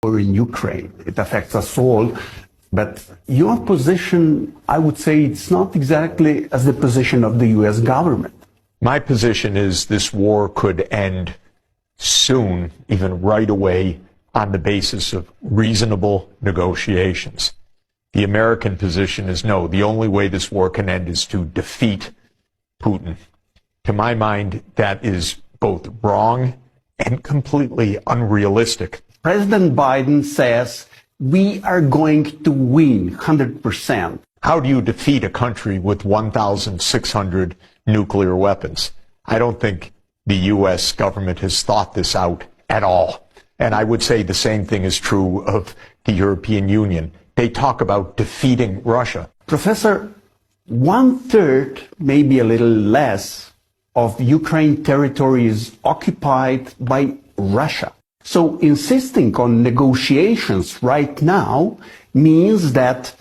or in Ukraine. It affects us all. But your position, I would say, it's not exactly as the position of the U.S. government. My position is this war could end soon, even right away, on the basis of reasonable negotiations. The American position is no, the only way this war can end is to defeat Putin. To my mind, that is both wrong and completely unrealistic. President Biden says we are going to win 100%. How do you defeat a country with 1,600 nuclear weapons? I don't think the U.S. government has thought this out at all. And I would say the same thing is true of the European Union. They talk about defeating Russia. Professor, 1/3, maybe a little less, of Ukraine territory is occupied by Russia. So insisting on negotiations right now means that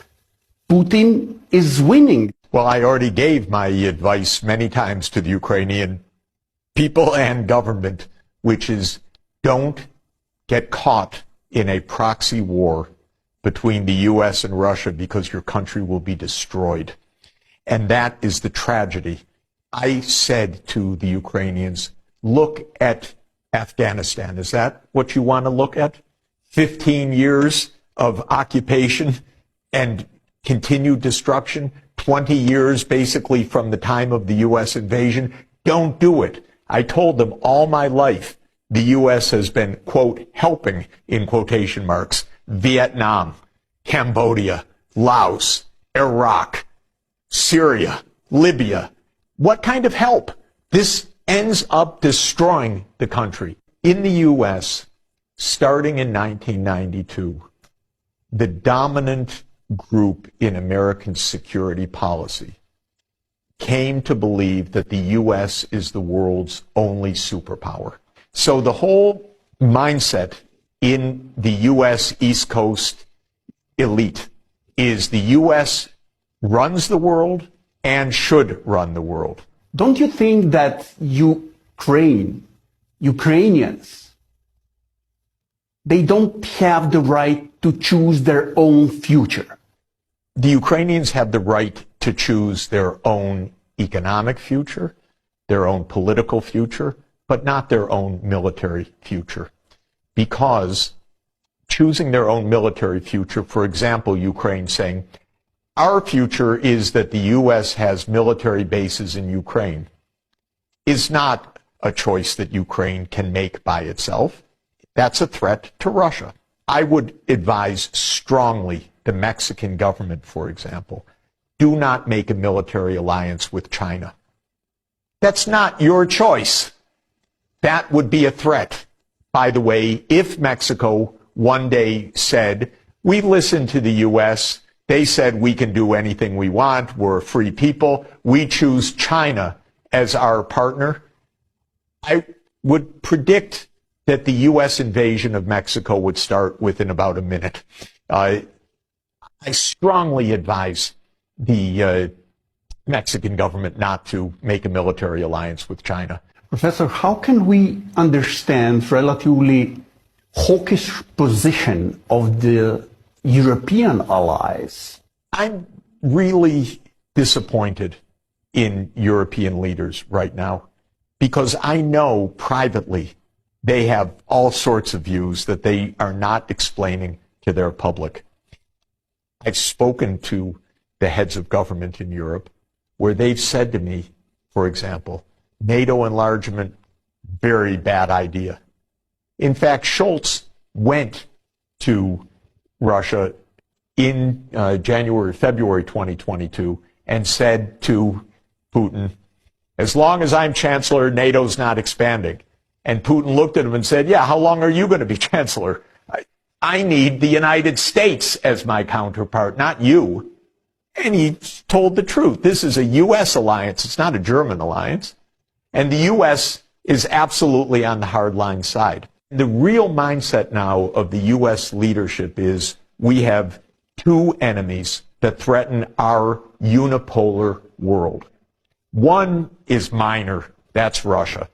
Putin is winning. Well, I already gave my advice many times to the Ukrainian people and government, which is don't get caught in a proxy war between the U.S. and Russia because your country will be destroyed. And that is the tragedy. I said to the Ukrainians, look at Afghanistan. Is that what you want to look at? 15 years of occupation and continued destruction, 20 years basically from the time of the U.S. invasion. Don't do it. I told them all my life the U.S. has been, quote, helping, in quotation marks, Vietnam, Cambodia, Laos, Iraq, Syria, Libya. What kind of help? This ends up destroying the country. In the U.S., starting in 1992, the dominant group in American security policy came to believe that the U.S. is the world's only superpower. So the whole mindset in the U.S. East Coast elite is the U.S. runs the world and should run the world. Don't you think that Ukrainians, they don't have the right to choose their own future? The Ukrainians have the right to choose their own economic future, their own political future, but not their own military future. Because choosing their own military future, for example, Ukraine saying, our future is that the U.S. has military bases in Ukraine, is not a choice that Ukraine can make by itself. That's a threat to Russia. I would advise strongly the Mexican government, for example, do not make a military alliance with China. That's not your choice. That would be a threat. By the way, if Mexico one day said, we listened to the U.S., they said we can do anything we want, we're free people, we choose China as our partner, I would predict that the U.S. invasion of Mexico would start within about a minute. I strongly advise the Mexican government not to make a military alliance with China. Professor, how can we understand relatively hawkish position of the European allies? I'm really disappointed in European leaders right now because I know privately they have all sorts of views that they are not explaining to their public. I've spoken to the heads of government in Europe where they've said to me, for example, NATO enlargement, very bad idea. In fact, Scholz went to Russia in February 2022 and said to Putin, as long as I'm chancellor, NATO's not expanding. And Putin looked at him and said, yeah, how long are you going to be chancellor? I need the United States as my counterpart, not you. And he told the truth. This is a U.S. alliance. It's not a German alliance. And the U.S. is absolutely on the hardline side. The real mindset now of the U.S. leadership is we have two enemies that threaten our unipolar world. One is minor. That's Russia.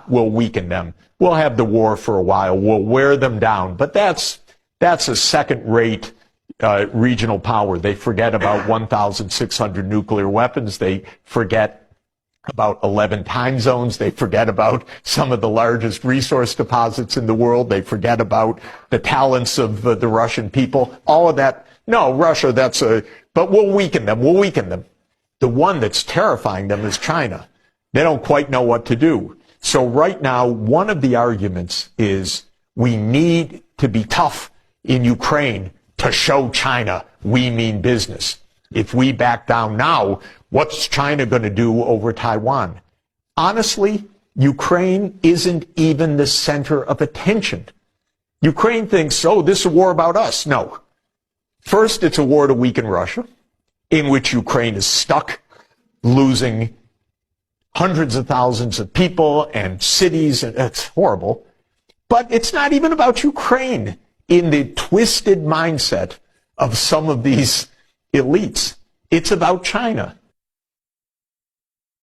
We'll weaken them. We'll have the war for a while. We'll wear them down. But that's That's a second-rate regional power. They forget about 1,600 nuclear weapons. They forget about 11 time zones. They forget about some of the largest resource deposits in the world. They forget about the talents of the Russian people. All of that. No, Russia, but we'll weaken them. We'll weaken them. The one that's terrifying them is China. They don't quite know what to do. So right now, one of the arguments is we need to be tough in Ukraine to show China we mean business. If we back down now, what's China going to do over Taiwan? Honestly, Ukraine isn't even the center of attention. Ukraine thinks, oh, this is a war about us. No. First, it's a war to weaken Russia, in which Ukraine is stuck, losing hundreds of thousands of people and cities, and it's horrible. But it's not even about Ukraine in the twisted mindset of some of these elites. It's about China.